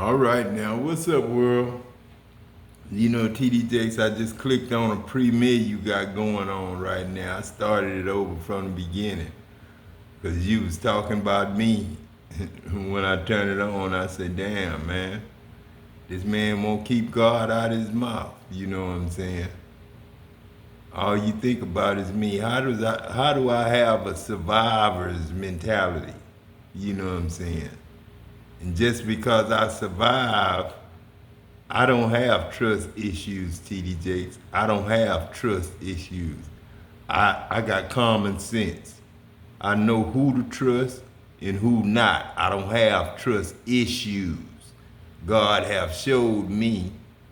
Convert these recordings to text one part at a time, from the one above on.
All right, now, what's up, world? You know, TD Jakes, I just clicked on a premiere you got going on right now. I started it over from the beginning because you was talking about me. When I turned it on, I said, damn, man, this man won't keep God out of his mouth. You know what I'm saying? All you think about is me. How do I have a survivor's mentality? You know what I'm saying? And just because I survive, I don't have trust issues, TD Jakes. I don't have trust issues. I got common sense. I know who to trust and who not. I don't have trust issues. God have showed me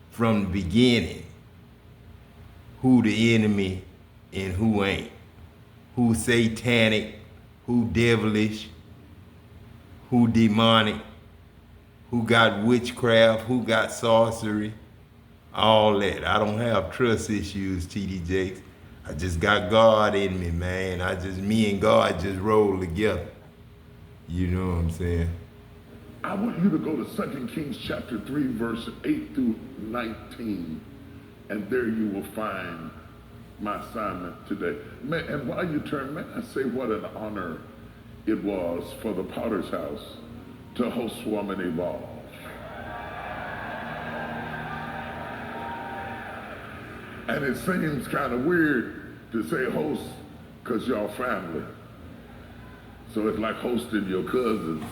from the beginning who the enemy and who ain't. Who satanic, who devilish, who demonic, who got witchcraft, who got sorcery, all that. I don't have trust issues, TD Jakes. I just got God in me, man. Me and God just roll together. You know what I'm saying? I want you to go to 2 Kings chapter 3, verse 8 through 19, and there you will find my assignment today. And while you turn, may I say what an honor it was for the Potter's House to host Woman Evolve. And it seems kind of weird to say host because y'all family. So it's like hosting your cousins.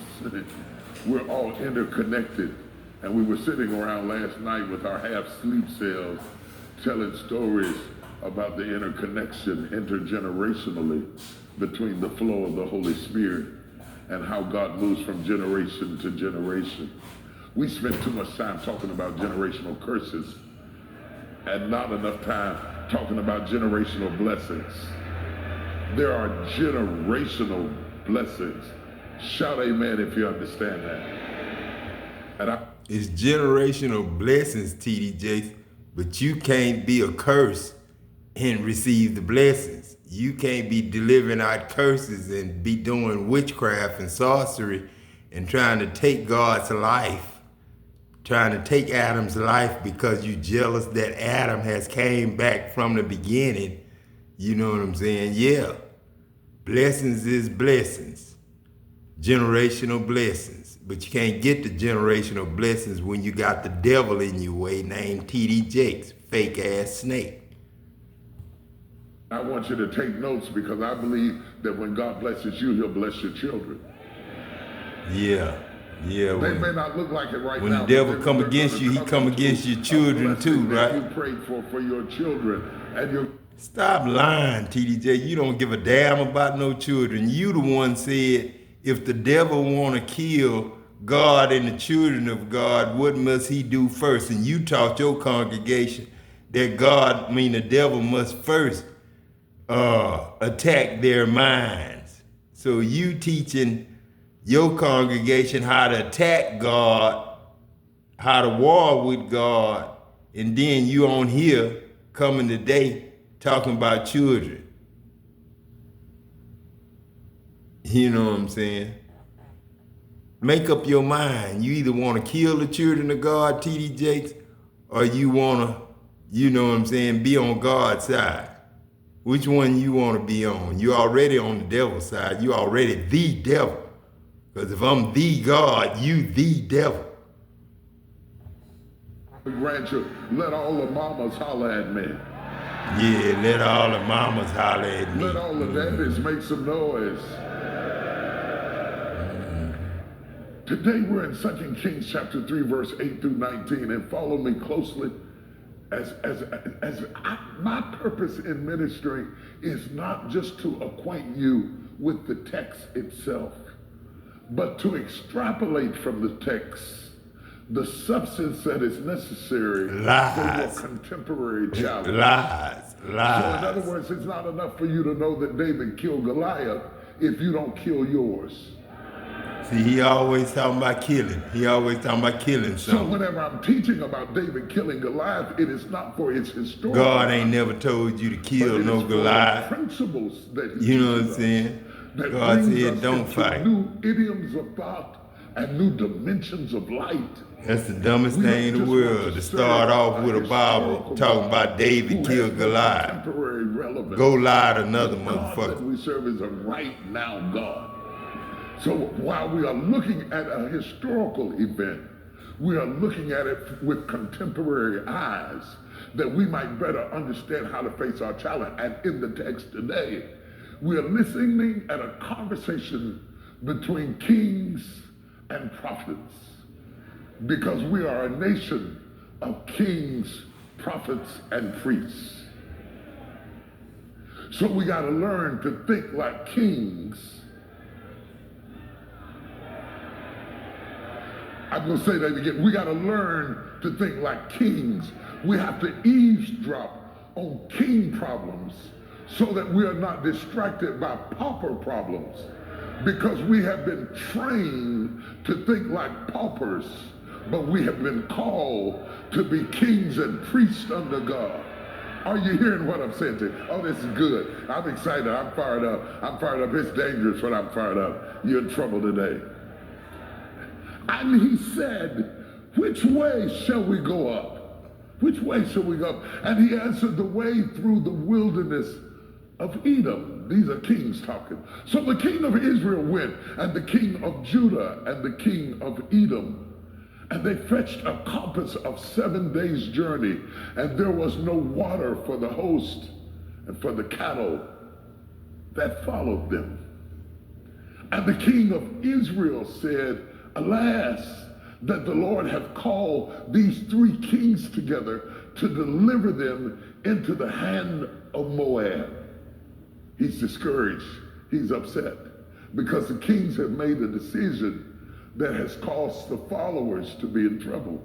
We're all interconnected. And we were sitting around last night with our half-sleep selves telling stories about the interconnection intergenerationally between the flow of the Holy Spirit and how God moves from generation to generation. We spent too much time talking about generational curses and not enough time talking about generational blessings. There are generational blessings. Shout amen if you understand that. It's generational blessings, TD Jakes, but you can't be a curse and receive the blessings. You can't be delivering out curses and be doing witchcraft and sorcery and trying to take God's life, trying to take Adam's life because you're jealous that Adam has came back from the beginning. You know what I'm saying? Yeah. Blessings is blessings. Generational blessings. But you can't get the generational blessings when you got the devil in your way named TD Jakes, fake ass snake. I want you to take notes because I believe that when God blesses you, he'll bless your children. Yeah. They may not look like it right now. When the devil come against you, he come against your children too, right? You prayed for your children and your... Stop lying, TDJ. You don't give a damn about no children. You the one said if the devil want to kill God and the children of God, what must he do first? And you taught your congregation that the devil must first attack their minds. So you teaching your congregation how to attack God, how to war with God, and then you on here coming today talking about children. You know what I'm saying? Make up your mind. You either want to kill the children of God, TD Jakes, or you want to, you know what I'm saying, be on God's side. Which one you want to be on? You already on the devil's side. You already the devil. Because if I'm the God, you the devil. Grandchildren, let all the mamas holler at me. Yeah, let all the mamas holler at me. Let all the daddies make some noise. Today we're in 2 Kings chapter 3, verse 8 through 19, and follow me closely. My purpose in ministering is not just to acquaint you with the text itself, but to extrapolate from the text the substance that is necessary for your contemporary challenge. Lies. So in other words, it's not enough for you to know that David killed Goliath if you don't kill yours. See, he always talking about killing. He always talking about killing something. So whenever I'm teaching about David killing Goliath, it is not for its historical. God ain't never told you to kill no Goliath. Principles that you know what I'm saying? God said don't fight. New idioms of thought and new dimensions of light. That's the dumbest We don't thing in the just want world, to study start off with a Bible historical talking about David who killed has no Goliath. contemporary relevance. Goliath, another The God that motherfucker. we serve is a right now God. So while we are looking at a historical event, we are looking at it with contemporary eyes that we might better understand how to face our challenge. And in the text today, we are listening at a conversation between kings and prophets, because we are a nation of kings, prophets, and priests. So we got to learn to think like kings. I'm going to say that again. We got to learn to think like kings. We have to eavesdrop on king problems so that we are not distracted by pauper problems, because we have been trained to think like paupers, but we have been called to be kings and priests under God. Are you hearing what I'm saying to you? Oh, this is good. I'm excited. I'm fired up. I'm fired up. It's dangerous when I'm fired up. You're in trouble today. And he said, which way shall we go up? Which way shall we go up? And he answered, the way through the wilderness of Edom. These are kings talking. So the king of Israel went, and the king of Judah, and the king of Edom. And they fetched a compass of 7 days' journey, and there was no water for the host and for the cattle that followed them. And the king of Israel said, alas, that the Lord hath called these 3 kings together to deliver them into the hand of Moab. He's discouraged. He's upset because the kings have made a decision that has caused the followers to be in trouble.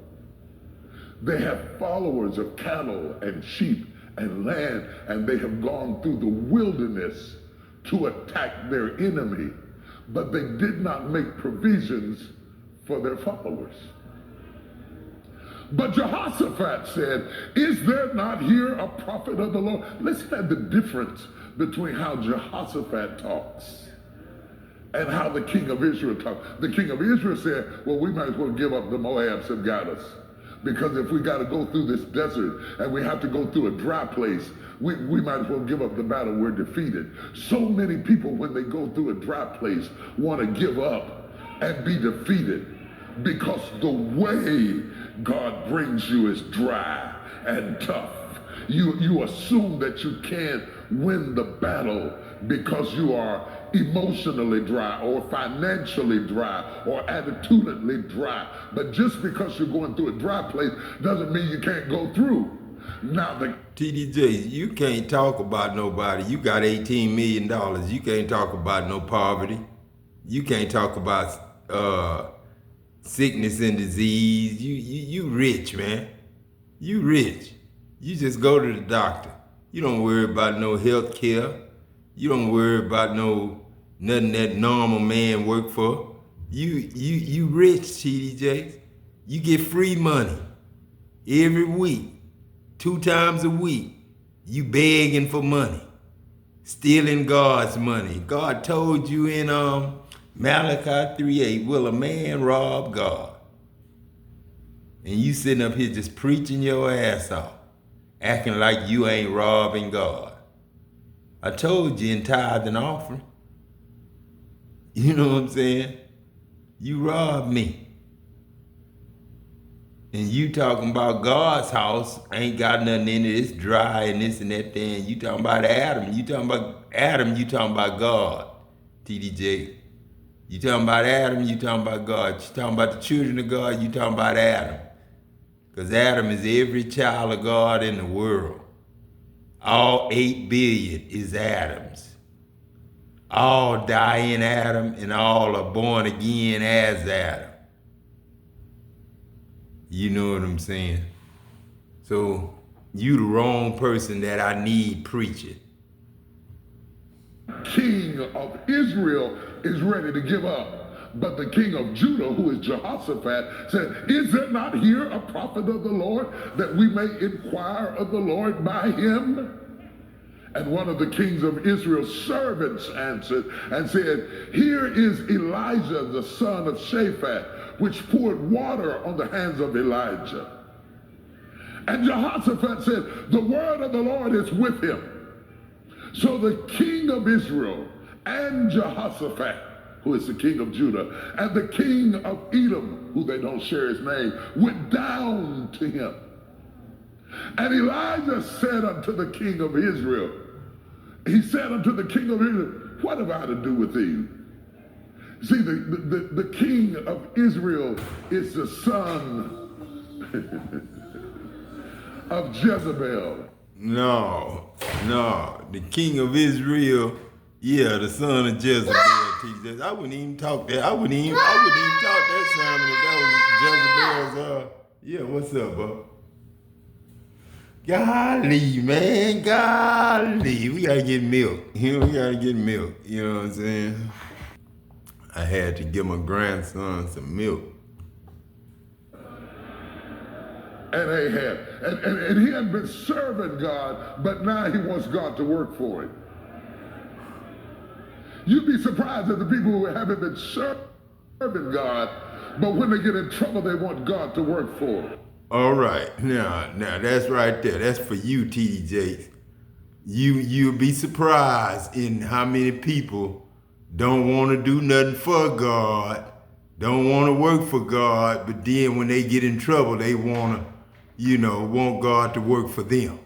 They have followers of cattle and sheep and land, and they have gone through the wilderness to attack their enemy, but they did not make provisions for their followers. But Jehoshaphat said, is there not here a prophet of the Lord? Listen at the difference between how Jehoshaphat talks and how the king of Israel talks. The king of Israel said, well, we might as well give up the Moabs have got us, because if we got to go through this desert and we have to go through a dry place, we might as well give up the battle. We're defeated. So many people, when they go through a dry place, want to give up and be defeated, because the way God brings you is dry and tough. You assume that you can't win the battle because you are emotionally dry or financially dry or attitudinally dry. But just because you're going through a dry place doesn't mean you can't go through. Now the TDJ, you can't talk about nobody. You got $18 million. You can't talk about no poverty. You can't talk about sickness and disease. You rich, man. You rich. You just go to the doctor. You don't worry about no health care. You don't worry about nothing that normal man work for. You rich, TDJ. You get free money every week, 2 times a week. You begging for money, stealing God's money. God told you in Malachi 3:8, will a man rob God? And you sitting up here just preaching your ass off, acting like you ain't robbing God. I told you in tithe and offering. You know what I'm saying? You robbed me. And you talking about God's house ain't got nothing in it, it's dry and this and that thing. You talking about Adam. You talking about Adam, you talking about God, TDJ. You talking about Adam, you talking about God. You talking about the children of God, you talking about Adam. Because Adam is every child of God in the world. All 8 billion is Adams. All die in Adam and all are born again as Adam. You know what I'm saying? So you the wrong person that I need preaching. king of Israel is ready to give up. But the king of Judah, who is Jehoshaphat, said, is there not here a prophet of the Lord, that we may inquire of the Lord by him? And one of the kings of Israel's servants answered and said, here is Elijah, the son of Shaphat, which poured water on the hands of Elijah. And Jehoshaphat said, the word of the Lord is with him. So the king of Israel and Jehoshaphat, who is the king of Judah, and the king of Edom, who they don't share his name, went down to him. And Elijah said unto the king of Israel, he said unto the king of Israel, what have I to do with thee? See, the king of Israel is the son of Jezebel. No, the king of Israel, yeah, the son of Jezebel. I wouldn't even talk that. I wouldn't even talk that sermon if that was Jezebel's. Yeah, what's up, bro? Golly, man, golly, we gotta get milk. We gotta get milk. You know what I'm saying? I had to give my grandson some milk. And Ahab. And he had been serving God, but now he wants God to work for him. You'd be surprised at the people who haven't been serving God, but when they get in trouble, they want God to work for them. All right, now that's right there. That's for you, T.D. Jakez. You'll be surprised in how many people don't want to do nothing for God, don't want to work for God, but then when they get in trouble, they want God to work for them.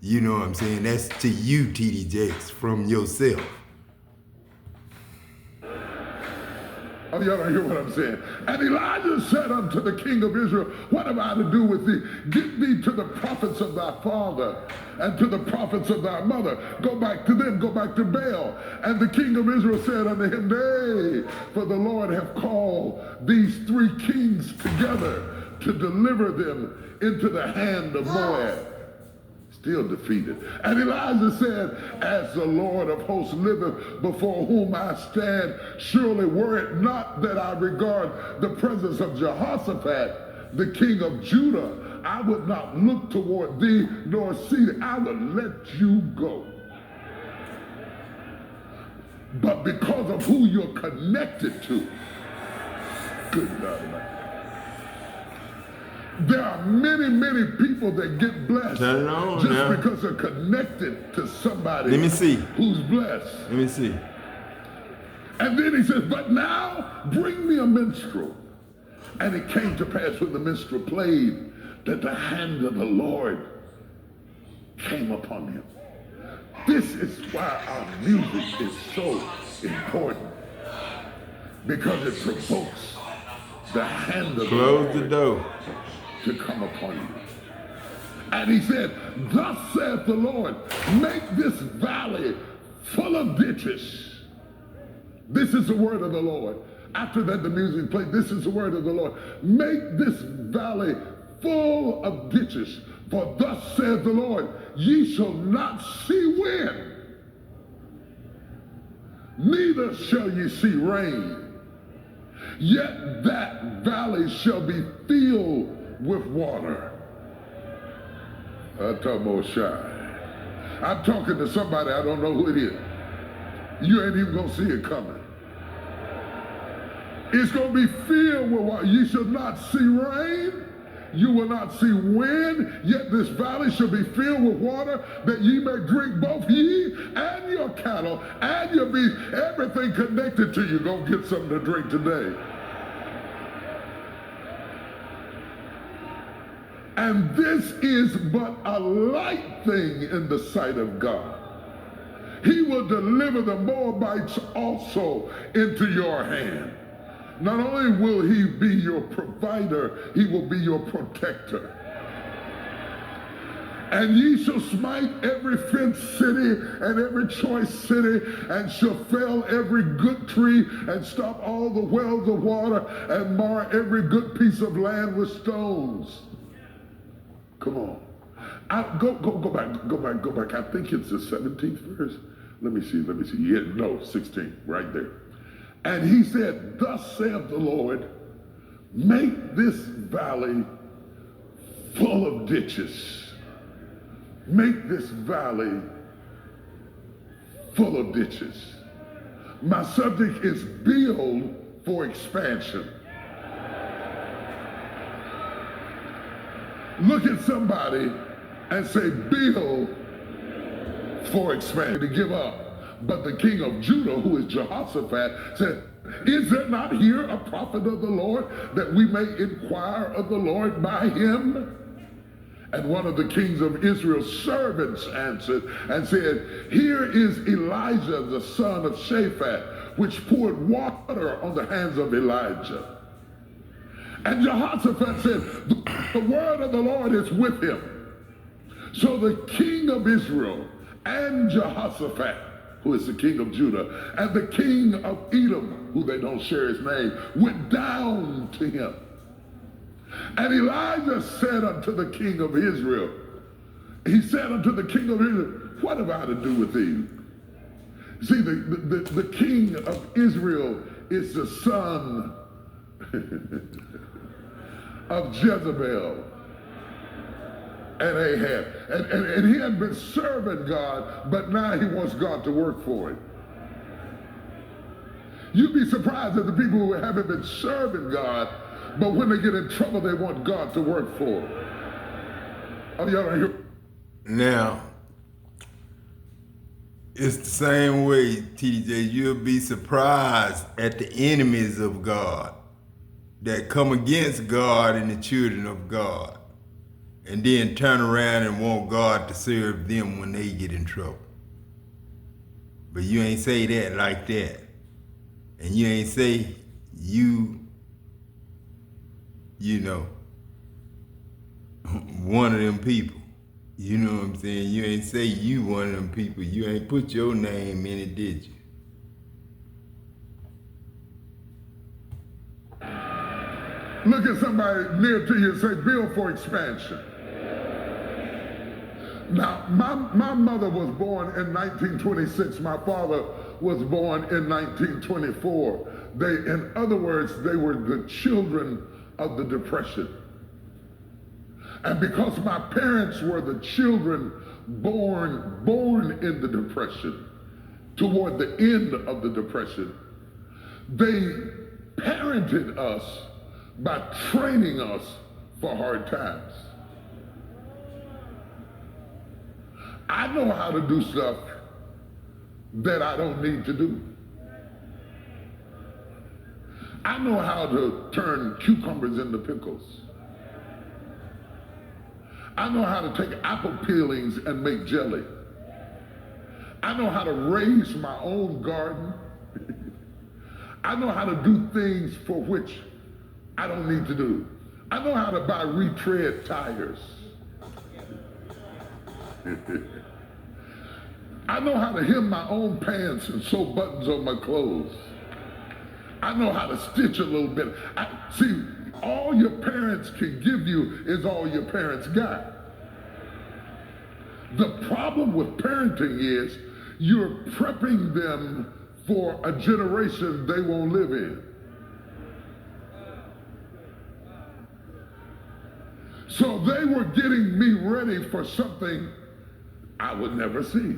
You know what I'm saying? That's to you, T.D. Jakez, from yourself. Oh, y'all don't hear what I'm saying. And Elijah said unto the king of Israel, what have I to do with thee? Get thee to the prophets of thy father and to the prophets of thy mother. Go back to them, go back to Baal. And the king of Israel said unto him, nay, for the Lord hath called these three kings together to deliver them into the hand of Moab. Still defeated. And Elijah said, as the Lord of hosts liveth before whom I stand, surely were it not that I regard the presence of Jehoshaphat, the king of Judah, I would not look toward thee nor see thee. I would let you go. But because of who you're connected to, good God, man. There are many, many people that get blessed because they're connected to somebody who's blessed. Let me see. And then he says, but now bring me a minstrel. And it came to pass when the minstrel played that the hand of the Lord came upon him. This is why our music is so important, because it provokes the hand of the Lord. Close the door. To come upon you. And he said, thus saith the Lord, make this valley full of ditches. This is the word of the Lord. After that the music played, this is the word of the Lord. Make this valley full of ditches, for thus saith the Lord, ye shall not see wind, neither shall ye see rain, yet that valley shall be filled with water. I'm talking to somebody, I don't know who it is. You ain't even gonna see it coming. It's gonna be filled with water. You shall not see rain, you will not see wind, yet this valley shall be filled with water, that ye may drink, both ye and your cattle and your beast. Everything connected to you gonna get something to drink today. And this is but a light thing in the sight of God. He will deliver the Moabites also into your hand. Not only will he be your provider, he will be your protector. And ye shall smite every fenced city and every choice city, and shall fell every good tree, and stop all the wells of water, and mar every good piece of land with stones. Come on. Go back. I think it's the 17th verse. Let me see. Yeah, no, 16, right there. And he said, thus saith the Lord, make this valley full of ditches. Make this valley full of ditches. My subject is build for expansion. Look at somebody and say, build for expansion. To give up. But the king of Judah, who is Jehoshaphat, said, is there not here a prophet of the Lord, that we may inquire of the Lord by him? And one of the kings of Israel's servants answered and said, here is Elijah, the son of Shaphat, which poured water on the hands of Elijah. And Jehoshaphat said, the word of the Lord is with him. So the king of Israel and Jehoshaphat, who is the king of Judah, and the king of Edom, who they don't share his name, went down to him. And Elijah said unto the king of Israel, he said unto the king of Israel, what have I to do with thee? See, the king of Israel is the son of Jezebel and Ahab. And he had been serving God, but now he wants God to work for him. You'd be surprised at the people who haven't been serving God, but when they get in trouble, they want God to work for them. Oh, y'all don't hear? Now, it's the same way, TJ. You'll be surprised at the enemies of God that come against God and the children of God, and then turn around and want God to serve them when they get in trouble. But you ain't say that like that. And you ain't say you know, one of them people. You know what I'm saying? You ain't say you one of them people. You ain't put your name in it, did you? Look at somebody near to you and say, build for expansion. Now, my mother was born in 1926. My father was born in 1924. In other words, they were the children of the Depression. And because my parents were the children born in the Depression, toward the end of the Depression, they parented us by training us for hard times. I know how to do stuff that I don't need to do. I know how to turn cucumbers into pickles. I know how to take apple peelings and make jelly. I know how to raise my own garden. I know how to do things for which I don't need to do. I know how to buy retread tires. I know how to hem my own pants and sew buttons on my clothes. I know how to stitch a little bit. See, all your parents can give you is all your parents got. The problem with parenting is you're prepping them for a generation they won't live in. So they were getting me ready for something I would never see.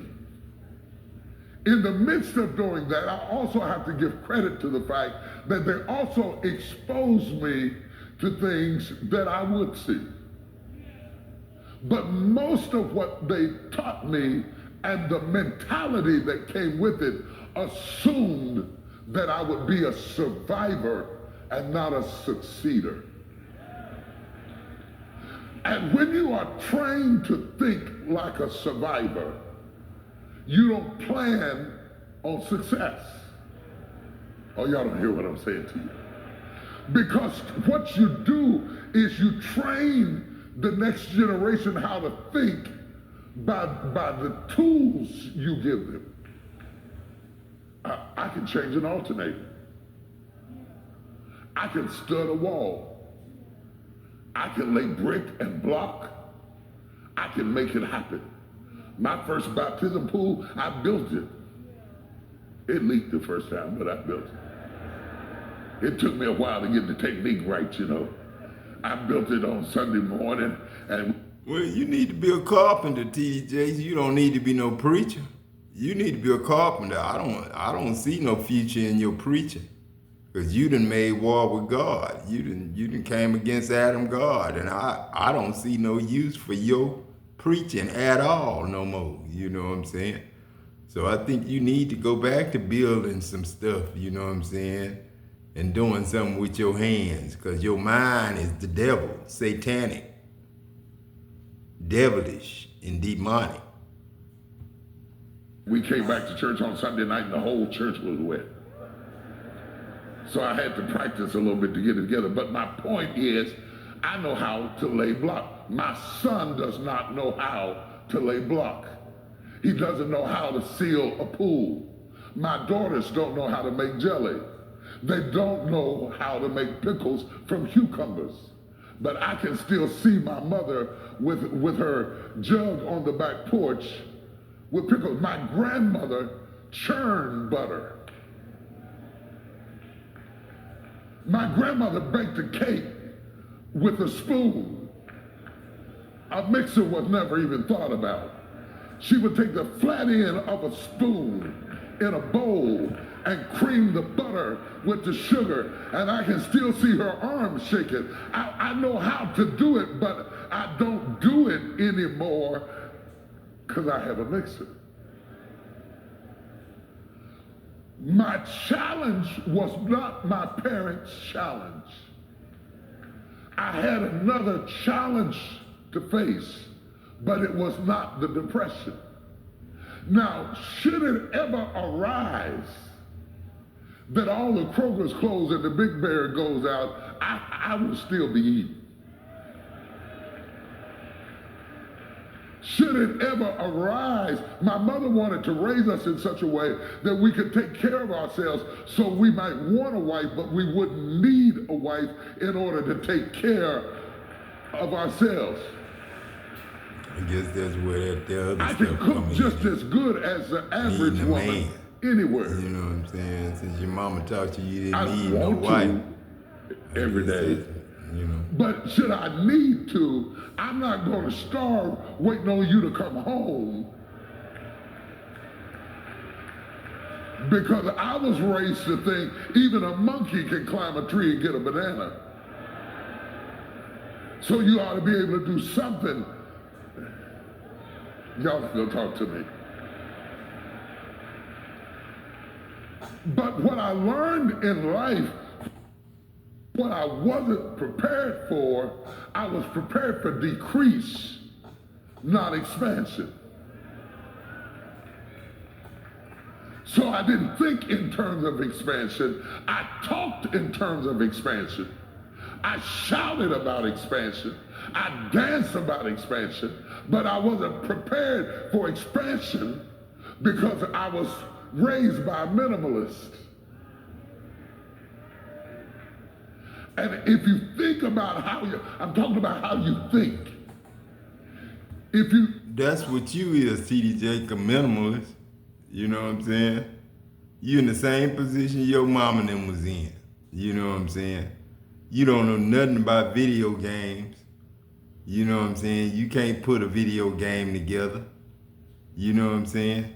In the midst of doing that, I also have to give credit to the fact that they also exposed me to things that I would see. But most of what they taught me and the mentality that came with it assumed that I would be a survivor and not a succeeder. And when you are trained to think like a survivor, you don't plan on success. Oh, y'all don't hear what I'm saying to you. Because what you do is you train the next generation how to think by the tools you give them. I can change an alternator. I can stud a wall. I can lay brick and block. I can make it happen. My first baptism pool, I built it. It leaked the first time, but I built it. It took me a while to get the technique right, you know. I built it on Sunday morning and... Well, you need to be a carpenter, TJ. You don't need to be no preacher. You need to be a carpenter. I don't see no future in your preaching. Because you done made war with God. You done came against Adam God. And I don't see no use for your preaching at all no more. You know what I'm saying? So I think you need to go back to building some stuff, you know what I'm saying? And doing something with your hands. Because your mind is the devil, satanic, devilish, and demonic. We came back to church on Sunday night and the whole church was wet. So I had to practice a little bit to get it together. But my point is, I know how to lay block. My son does not know how to lay block. He doesn't know how to seal a pool. My daughters don't know how to make jelly. They don't know how to make pickles from cucumbers. But I can still see my mother with her jug on the back porch with pickles. My grandmother churned butter. My grandmother baked a cake with a spoon. A mixer was never even thought about. She would take the flat end of a spoon in a bowl and cream the butter with the sugar, and I can still see her arms shaking. I know how to do it, but I don't do it anymore because I have a mixer. My challenge was not my parents' challenge. I had another challenge to face, but it was not the depression. Now, should it ever arise that all the Kroger's closed and the Big Bear goes out, I will still be eating. Should it ever arise, my mother wanted to raise us in such a way that we could take care of ourselves, so we might want a wife, but we wouldn't need a wife in order to take care of ourselves. I guess that's where the other I stuff can cook come just in. as good as the average Needing a woman man. anywhere. You know what I'm saying? Since your mama taught you didn't I need no want wife. to every day. You know. But should I need to, I'm not going to starve waiting on you to come home, because I was raised to think even a monkey can climb a tree and get a banana. So you ought to be able to do something. Y'all still talk to me. But what I learned in life, what I wasn't prepared for, I was prepared for decrease, not expansion. So I didn't think in terms of expansion. I talked in terms of expansion. I shouted about expansion. I danced about expansion, but I wasn't prepared for expansion because I was raised by a minimalist. And if you think about I'm talking about how you think. That's what you is, TDJ, a minimalist. You know what I'm saying? You in the same position your mama and them was in. You know what I'm saying? You don't know nothing about video games. You know what I'm saying? You can't put a video game together. You know what I'm saying?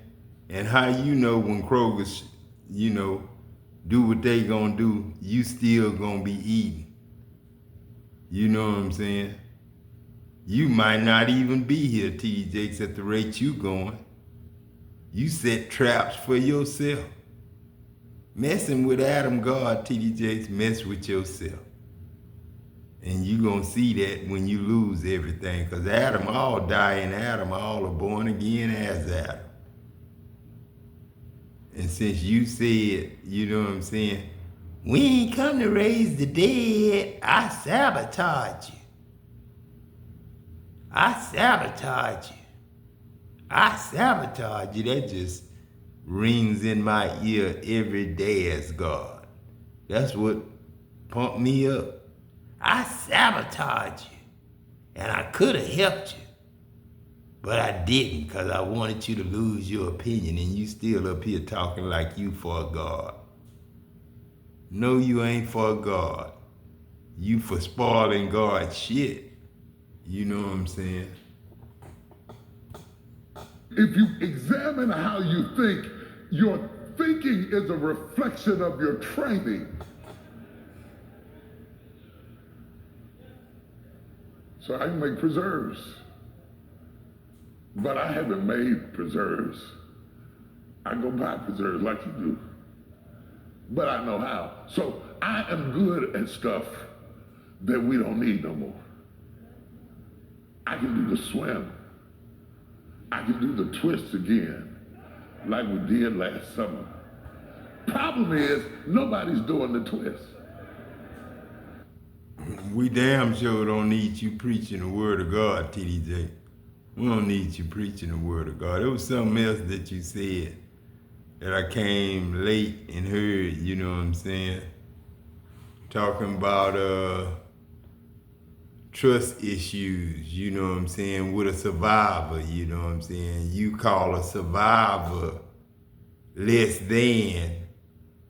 And how you know when Kroger's, do what they gonna do, you still gonna be eating. You know what I'm saying? You might not even be here, T.D. Jakes, at the rate you going. You set traps for yourself. Messing with Adam God, T.D. Jakes, mess with yourself. And you gonna see that when you lose everything, because Adam all die in Adam, all are born again as Adam. And since you said, you know what I'm saying, we ain't come to raise the dead, I sabotage you. I sabotage you. I sabotage you. That just rings in my ear every day as God. That's what pumped me up. I sabotage you. And I could have helped you. But I didn't, because I wanted you to lose your opinion, and you still up here talking like you for a God. No, you ain't for a God. You for spoiling God's shit. You know what I'm saying? If you examine how you think, your thinking is a reflection of your training. So I can make preserves, but I haven't made preserves. I go buy preserves like you do, but I know how. So I am good at stuff that we don't need no more. I can do the swim. I can do the twist again, like we did last summer. Problem is, nobody's doing the twist. We damn sure don't need you preaching the word of God, TDJ. We don't need you preaching the word of God. It was something else that you said that I came late and heard, you know what I'm saying? Talking about trust issues, you know what I'm saying, with a survivor, you know what I'm saying? You call a survivor less than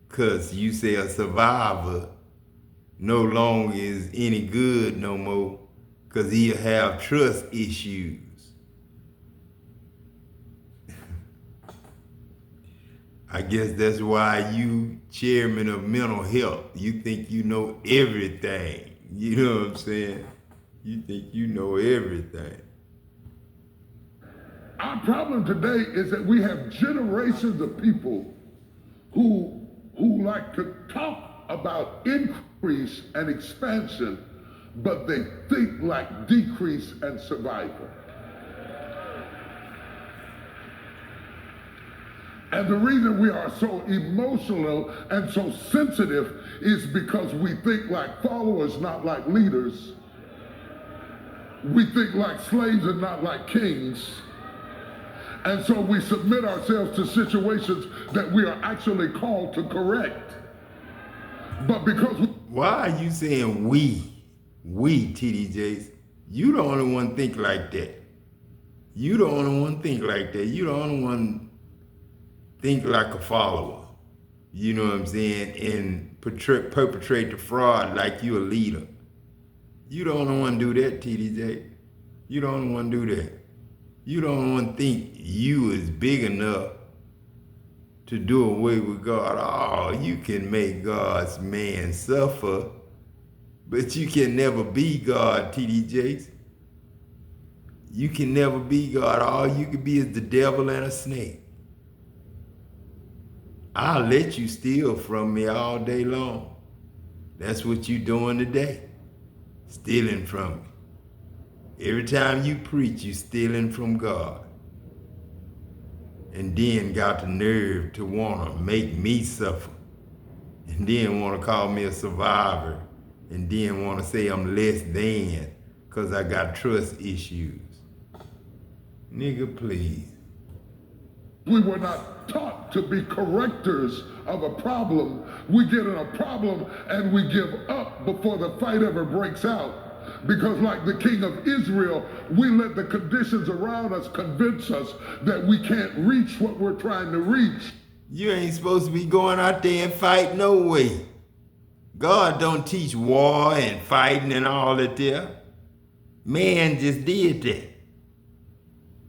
because you say a survivor no longer is any good no more because he'll have trust issues. I guess that's why you chairman of mental health. You think you know everything. You know what I'm saying? You think you know everything. Our problem today is that we have generations of people who like to talk about increase and expansion, but they think like decrease and survival. And the reason we are so emotional and so sensitive is because we think like followers, not like leaders. We think like slaves and not like kings. And so we submit ourselves to situations that we are actually called to correct. But because why are you saying we, TDJs? You the only one think like that. You the only one think like that. You the only one think like a follower. You know what I'm saying? And perpetrate the fraud like you a leader. You the only one do that, TDJ. You the only one do that. You the only one think you is big enough to do away with God. Oh, you can make God's man suffer, but you can never be God, TDJs. You can never be God. All you can be is the devil and a snake. I'll let you steal from me all day long. That's what you doing today. Stealing from me. Every time you preach, you stealing from God. And then got the nerve to want to make me suffer. And then want to call me a survivor. And then want to say I'm less than because I got trust issues. Nigga, please. we were not taught to be correctors of a problem. We get in a problem and we give up before the fight ever breaks out. Because like the king of Israel, we let the conditions around us convince us that we can't reach what we're trying to reach. You ain't supposed to be going out there and fight no way. God don't teach war and fighting and all that there. Man just did that.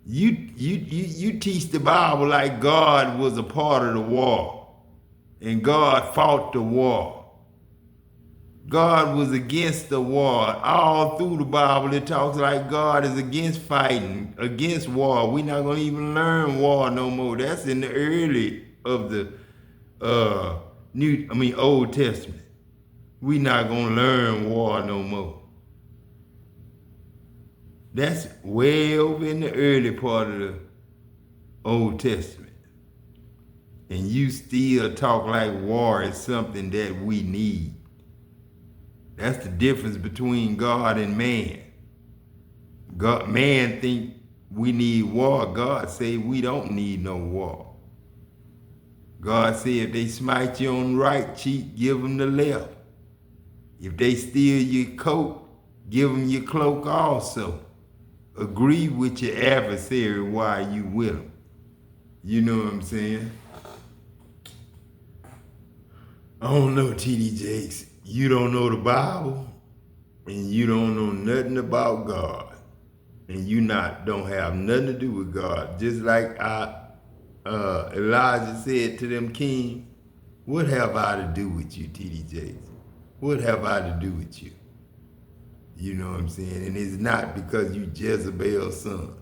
You teach the Bible like God was a part of the war. And God fought the war. God was against the war. All through the Bible it talks like God is against fighting, against war. We're not going to even learn war no more. That's in the early of the Old Testament. We're not going to learn war no more. That's way over in the early part of the Old Testament. And you still talk like war is something that we need. That's the difference between God and man. Man think we need war. God say we don't need no war. God say if they smite you on the right cheek, give them the left. If they steal your coat, give them your cloak also. Agree with your adversary while you with them. You know what I'm saying? I don't know, TD Jakes. You don't know the Bible, and you don't know nothing about God. and you don't have nothing to do with God, just like Elijah said to them kings, what have I to do with you, TD Jakes? What have I to do with you? You know what I'm saying? And it's not because you Jezebel's son.